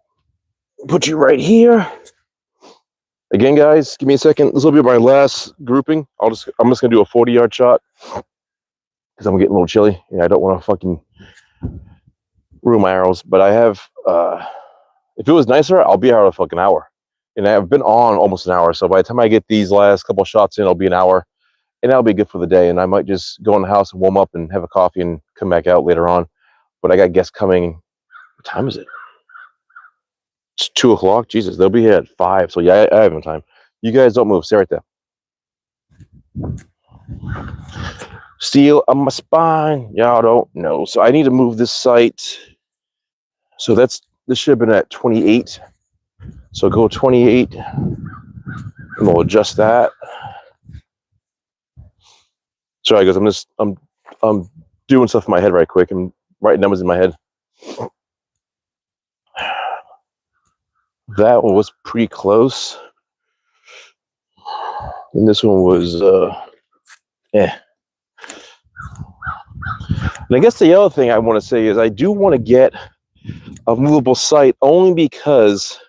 Put you right here. Again, guys, give me a second. This will be my last grouping. I'm just gonna do a 40-yard shot because I'm getting a little chilly. I don't want to fucking ruin my arrows. But I have if it was nicer, I'll be out a fucking hour. and I've been on almost an hour. So by the time I get these last couple shots in, it'll be an hour, and that'll be good for the day. And I might just go in the house and warm up and have a coffee and come back out later on. But I got guests coming. What time is it? It's 2 o'clock. Jesus, they'll be here at 5. So yeah, I have no time. You guys don't move. Stay right there. Steel on my spine. Y'all don't know. So I need to move this sight. So this should have been at 28. So go 28, and we'll adjust that. Sorry guys, I'm doing stuff in my head right quick. I'm writing numbers in my head. That one was pretty close. And this one was And I guess the other thing I want to say is I do want to get a movable sight only because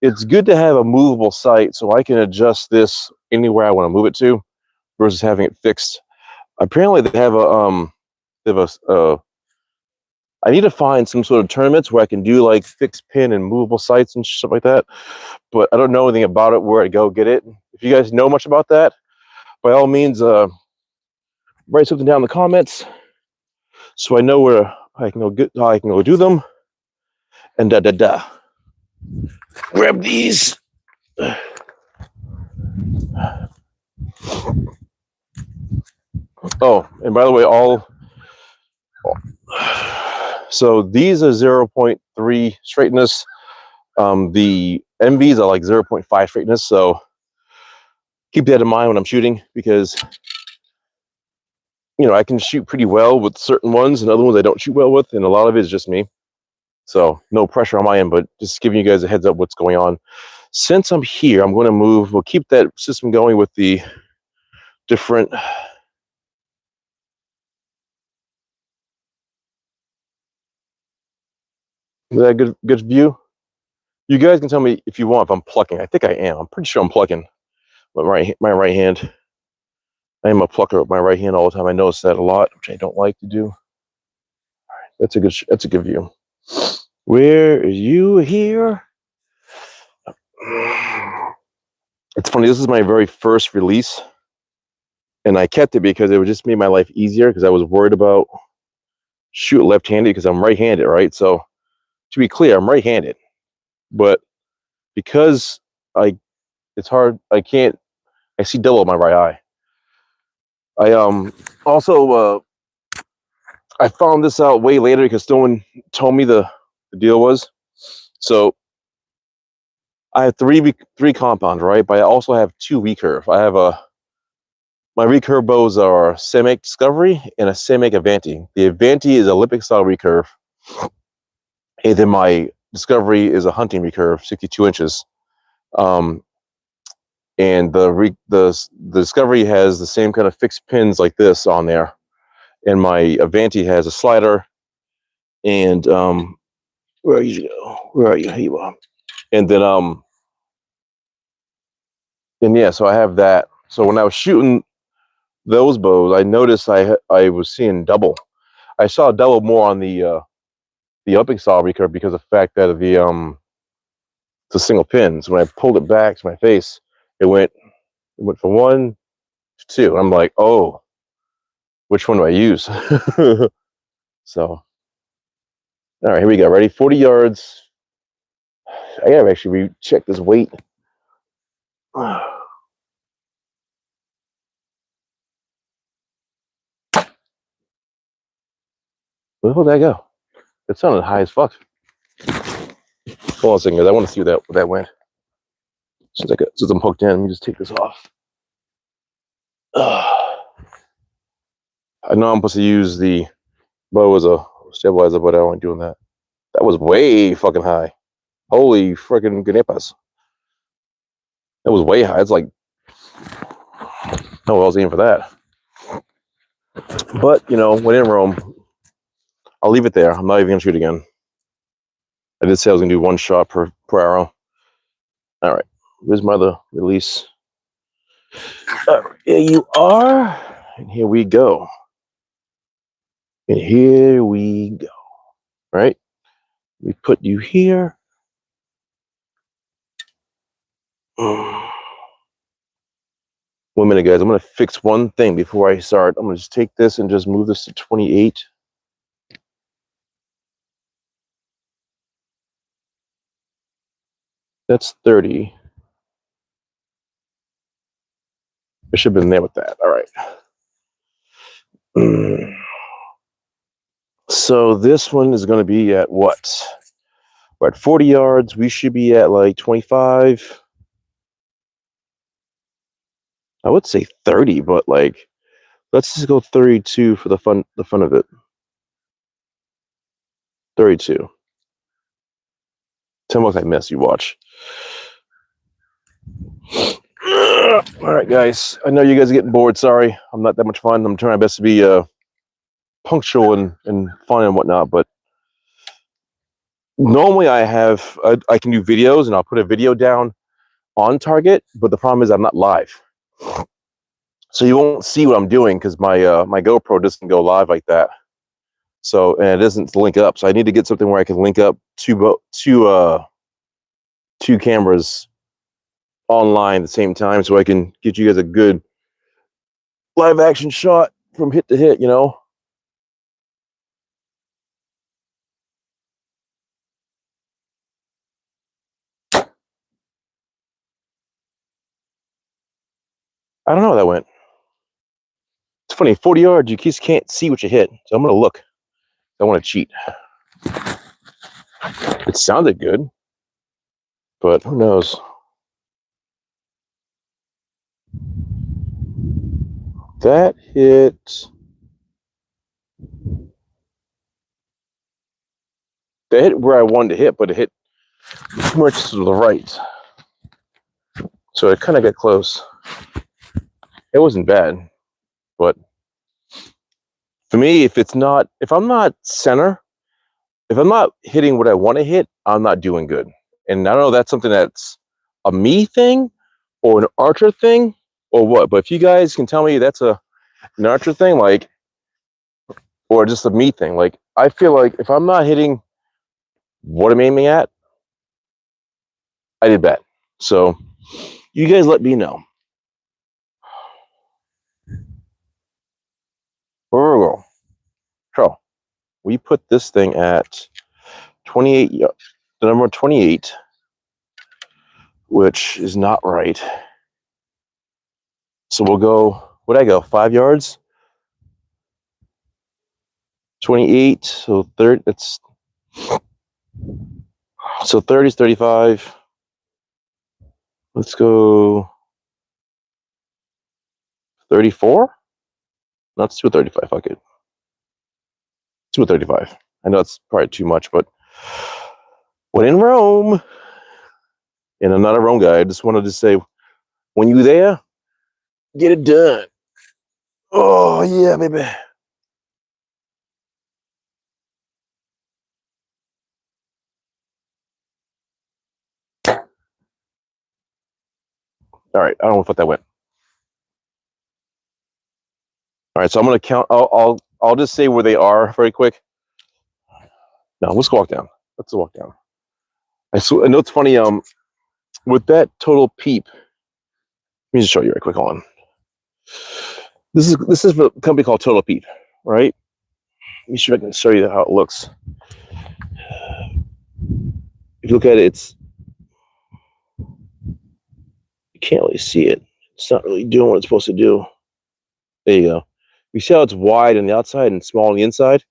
it's good to have a movable sight so I can adjust this anywhere I want to move it to versus having it fixed. Apparently they have I need to find some sort of tournaments where I can do like fixed pin and movable sights and stuff like that, but I don't know anything about it, where to go get it. If you guys know much about that, by all means, write something down in the comments so I know where I can go do them. And grab these. Oh, and by the way, so these are 0.3 straightness. The MVs are like 0.5 straightness, so keep that in mind when I'm shooting, because I can shoot pretty well with certain ones and other ones I don't shoot well with, and a lot of it is just me. So no pressure on my end, but just giving you guys a heads up what's going on. Since I'm here, I'm going to move. We'll keep that system going with the different. Is that a good view? You guys can tell me if you want if I'm plucking. I think I am. I'm pretty sure I'm plucking with my right hand. I am a plucker with my right hand all the time. I notice that a lot, which I don't like to do. All right, that's a good view. Where are you here? It's funny. This is my very first release, and I kept it because it would just make my life easier, because I was worried about shoot left-handed because I'm right-handed, right? So to be clear, I'm right-handed, but because it's hard. I see double with my right eye. I also I found this out way later because someone told me the deal was. So I have three compounds, right? But I also have 2 recurve. I have my recurve bows are Semic Discovery and a Semic Avanti. The Avanti is Olympic style recurve, and then my Discovery is a hunting recurve, 62 inches. And the Discovery has the same kind of fixed pins like this on there, and my Avanti has a slider. And where are you? Where are you? Here you are. And then and yeah, so I have that. So when I was shooting those bows, I noticed I was seeing double. I saw double more on the upping style recurve because of the fact that of the single pins. When I pulled it back to my face, it went from 1 to 2. I'm like, oh, which one do I use? So, all right, here we go. Ready? 40 yards. I gotta actually recheck this weight. Where the hell did that go? It sounded high as fuck. Hold on a second, guys. I want to see where that went. Since I'm hooked in, let me just take this off. I know I'm supposed to use the bow as a stabilizer, but I don't like doing that. That was way fucking high. Holy freaking ganepas. That was way high. It's like, no, I was aiming for that. But, when in Rome, I'll leave it there. I'm not even going to shoot again. I did say I was going to do 1 shot per arrow. All right. Here's my other release. Here you are. And here we go. And here we go. All right. We put you here. 1 minute, guys. I'm going to fix one thing before I start. I'm going to just take this and just move this to 28. That's 30. I should have been there with that. All right. So this one is going to be at what? We're at 40 yards. We should be at like 25. I would say 30, but like, let's just go 32 for the fun of it. 32. Tell me what I miss. You watch. All right, guys. I know you guys are getting bored. Sorry, I'm not that much fun. I'm trying my best to be punctual and fun and whatnot. But normally I can do videos and I'll put a video down on target. But the problem is I'm not live, so you won't see what I'm doing because my my GoPro doesn't go live like that. So and it doesn't link up. So I need to get something where I can link up two cameras online at the same time, so I can get you guys a good live action shot from hit to hit. You know. I don't know how that went. It's funny, 40 yards, you just can't see what you hit. So I'm going to look. I want to cheat. It sounded good, but who knows? That hit where I wanted to hit, but it hit much to the right. So it kind of got close. It wasn't bad, but for me, if I'm not center, if I'm not hitting what I want to hit, I'm not doing good. And I don't know if that's something that's a me thing or an archer thing or what, but if you guys can tell me that's an archer thing, like, or just a me thing, like, I feel like if I'm not hitting what I'm aiming at, I did bad. So you guys let me know. Where we go? So we put this thing at 28, the number 28, which is not right. So we'll go, what'd I go, 5 yards? 28, so 30, that's, so 30 is 35. Let's go 34? No, let's do a 35, fuck it. Let's do a 35. I know it's probably too much, but when in Rome, and I'm not a Rome guy, I just wanted to say, when you there, get it done. Oh, yeah, baby. All right, I don't know what that went. All right, so I'm gonna count. I'll just say where they are very quick. No, let's walk down. Let's walk down. I know it's funny. With that total peep, let me just show you right quick. Hold on. This is a company called Total Peep, right? Let me see if I can show you how it looks. If you look at it, it's, you can't really see it. It's not really doing what it's supposed to do. There you go. You see how it's wide on the outside and small on the inside?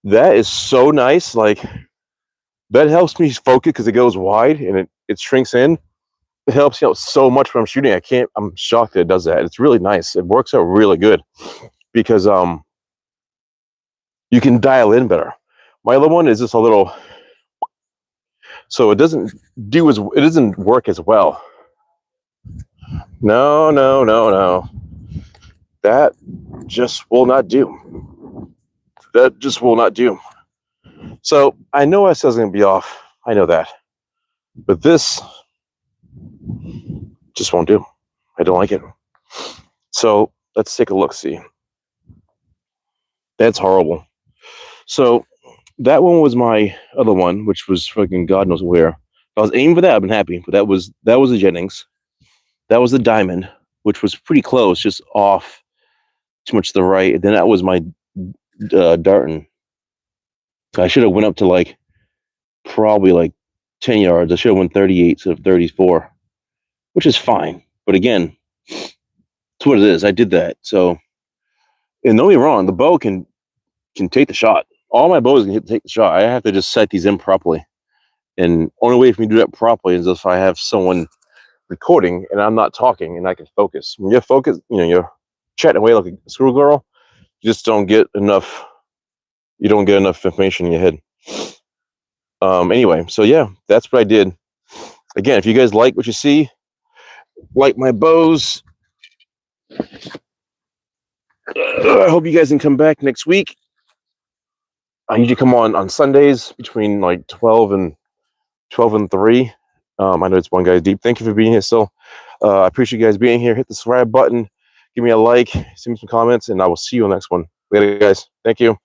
That is so nice. Like, that helps me focus because it goes wide and it shrinks in. It helps out so much when I'm shooting. I'm shocked that it does that. It's really nice. It works out really good because you can dial in better. My other one is just a little, so it doesn't work as well. No. That just will not do. That just will not do. So I know I said I was going to be off. I know that. But this just won't do. I don't like it. So let's take a look, see. That's horrible. So that one was my other one, which was fucking God knows where. If I was aiming for that, I've been happy. But that was a Jennings. That was the diamond, which was pretty close, just off too much to the right. And then that was my Darton. So I should have went up to like probably like 10 yards. I should have went 38 instead of 34, which is fine. But again, it's what it is. I did that. So, and don't get me wrong, the bow can take the shot. All my bows can take the shot. I have to just set these in properly. And only way for me to do that properly is if I have someone recording and I'm not talking and I can focus. When you're focused, you know, you're chatting away like a schoolgirl, you just don't get enough. You don't get enough information in your head. Anyway, so yeah, that's what I did. Again, if you guys like what you see, like my bows, I hope you guys can come back next week. I usually come on Sundays between like 12 and 3. I know it's one guy deep. Thank you for being here still. I appreciate you guys being here. Hit the subscribe button. Give me a like. Send me some comments. And I will see you on the next one. Later, guys. Thank you.